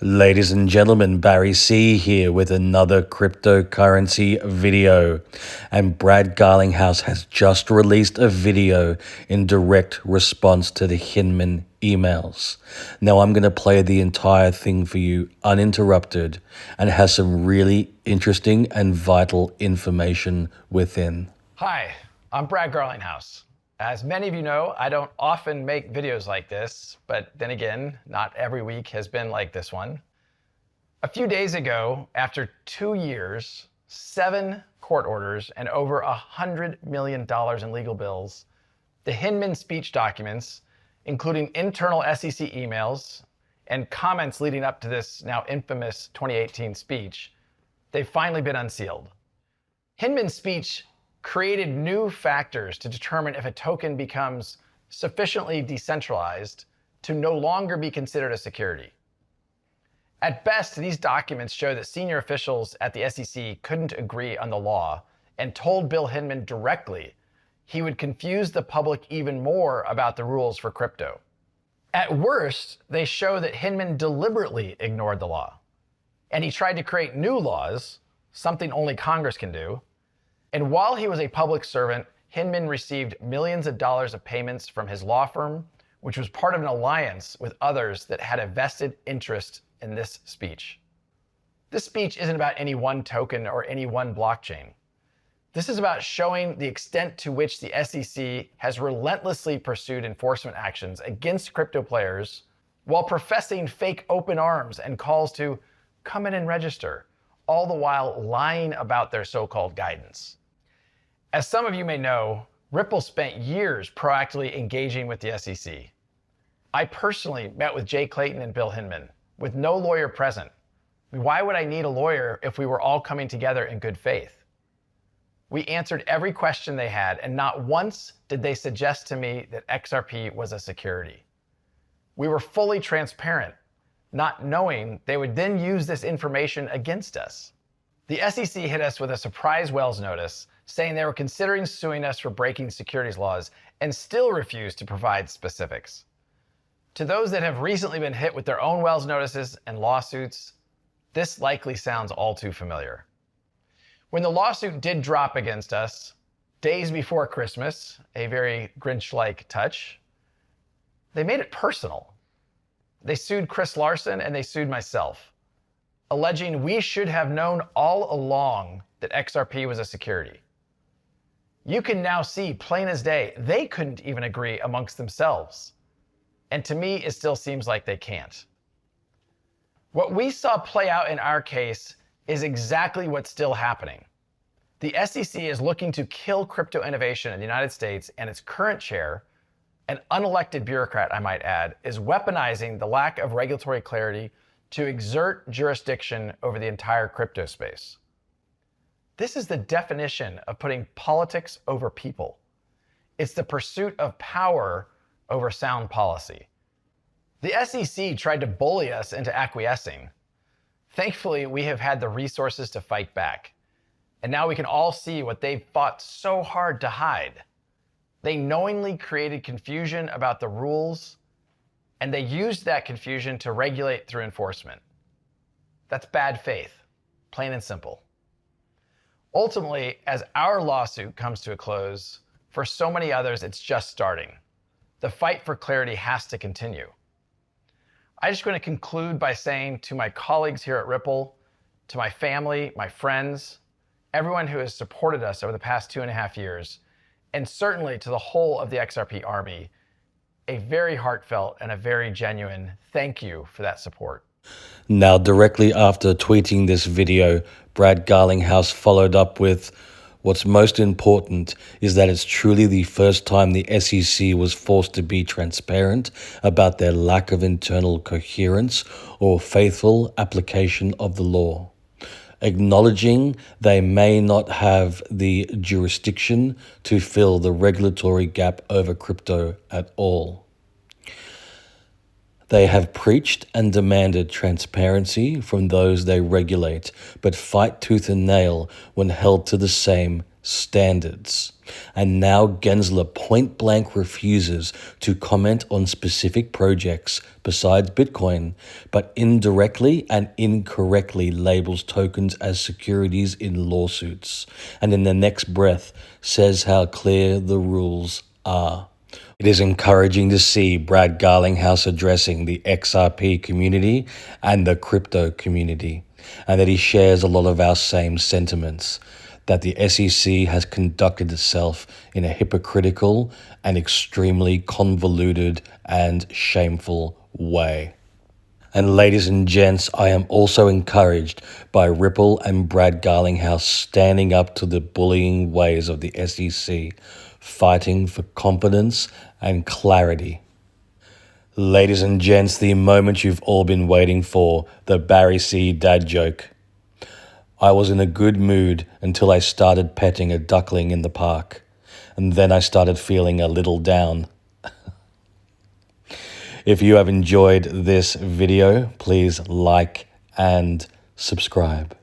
Ladies and gentlemen, Barry C here with another cryptocurrency video. And Brad Garlinghouse has just released a video in direct response to the Hinman emails. Now I'm going to play the entire thing for you uninterrupted, and it has some really interesting and vital information within. Hi, I'm Brad Garlinghouse. As many of you know, I don't often make videos like this, but then again, not every week has been like this one. A few days ago, after 2 years, 7 court orders, and over $100 million in legal bills, the Hinman speech documents, including internal SEC emails and comments leading up to this now infamous 2018 speech, they've finally been unsealed. Hinman's speech created new factors to determine if a token becomes sufficiently decentralized to no longer be considered a security. At best, these documents show that senior officials at the SEC couldn't agree on the law and told Bill Hinman directly he would confuse the public even more about the rules for crypto. At worst, they show that Hinman deliberately ignored the law, and he tried to create new laws, something only Congress can do. And while he was a public servant, Hinman received millions of dollars of payments from his law firm, which was part of an alliance with others that had a vested interest in this speech. This speech isn't about any one token or any one blockchain. This is about showing the extent to which the SEC has relentlessly pursued enforcement actions against crypto players while professing fake open arms and calls to come in and register, all the while lying about their so-called guidance. As some of you may know, Ripple spent years proactively engaging with the SEC. I personally met with Jay Clayton and Bill Hinman, with no lawyer present. Why would I need a lawyer if we were all coming together in good faith? We answered every question they had, and not once did they suggest to me that XRP was a security. We were fully transparent, not knowing they would then use this information against us. The SEC hit us with a surprise Wells notice saying they were considering suing us for breaking securities laws and still refused to provide specifics. To those that have recently been hit with their own Wells notices and lawsuits, this likely sounds all too familiar. When the lawsuit did drop against us, days before Christmas, a very Grinch-like touch, they made it personal. They sued Chris Larson and they sued myself, alleging we should have known all along that XRP was a security. You can now see plain as day, they couldn't even agree amongst themselves. And to me, it still seems like they can't. What we saw play out in our case is exactly what's still happening. The SEC is looking to kill crypto innovation in the United States, and its current chair, an unelected bureaucrat I might add, is weaponizing the lack of regulatory clarity to exert jurisdiction over the entire crypto space. This is the definition of putting politics over people. It's the pursuit of power over sound policy. The SEC tried to bully us into acquiescing. Thankfully, we have had the resources to fight back. And now we can all see what they've fought so hard to hide. They knowingly created confusion about the rules, and they used that confusion to regulate through enforcement. That's bad faith, plain and simple. Ultimately, as our lawsuit comes to a close, for so many others, it's just starting. The fight for clarity has to continue. I'm just going to conclude by saying to my colleagues here at Ripple, to my family, my friends, everyone who has supported us over the past 2.5 years, and certainly to the whole of the XRP army, a very heartfelt and a very genuine thank you for that support. Now, directly after tweeting this video, Brad Garlinghouse followed up with, "What's most important is that it's truly the first time the SEC was forced to be transparent about their lack of internal coherence or faithful application of the law, acknowledging they may not have the jurisdiction to fill the regulatory gap over crypto at all. They have preached and demanded transparency from those they regulate, but fight tooth and nail when held to the same standards. And now Gensler point blank refuses to comment on specific projects besides Bitcoin, but indirectly and incorrectly labels tokens as securities in lawsuits, and in the next breath says how clear the rules are. It is encouraging to see Brad Garlinghouse addressing the XRP community and the crypto community, and that he shares a lot of our same sentiments, that the SEC has conducted itself in a hypocritical and extremely convoluted and shameful way. And ladies and gents, I am also encouraged by Ripple and Brad Garlinghouse standing up to the bullying ways of the SEC, fighting for competence and clarity. Ladies and gents, the moment you've all been waiting for, the Barry C. dad joke. I was in a good mood until I started petting a duckling in the park, and then I started feeling a little down. If you have enjoyed this video, please like and subscribe.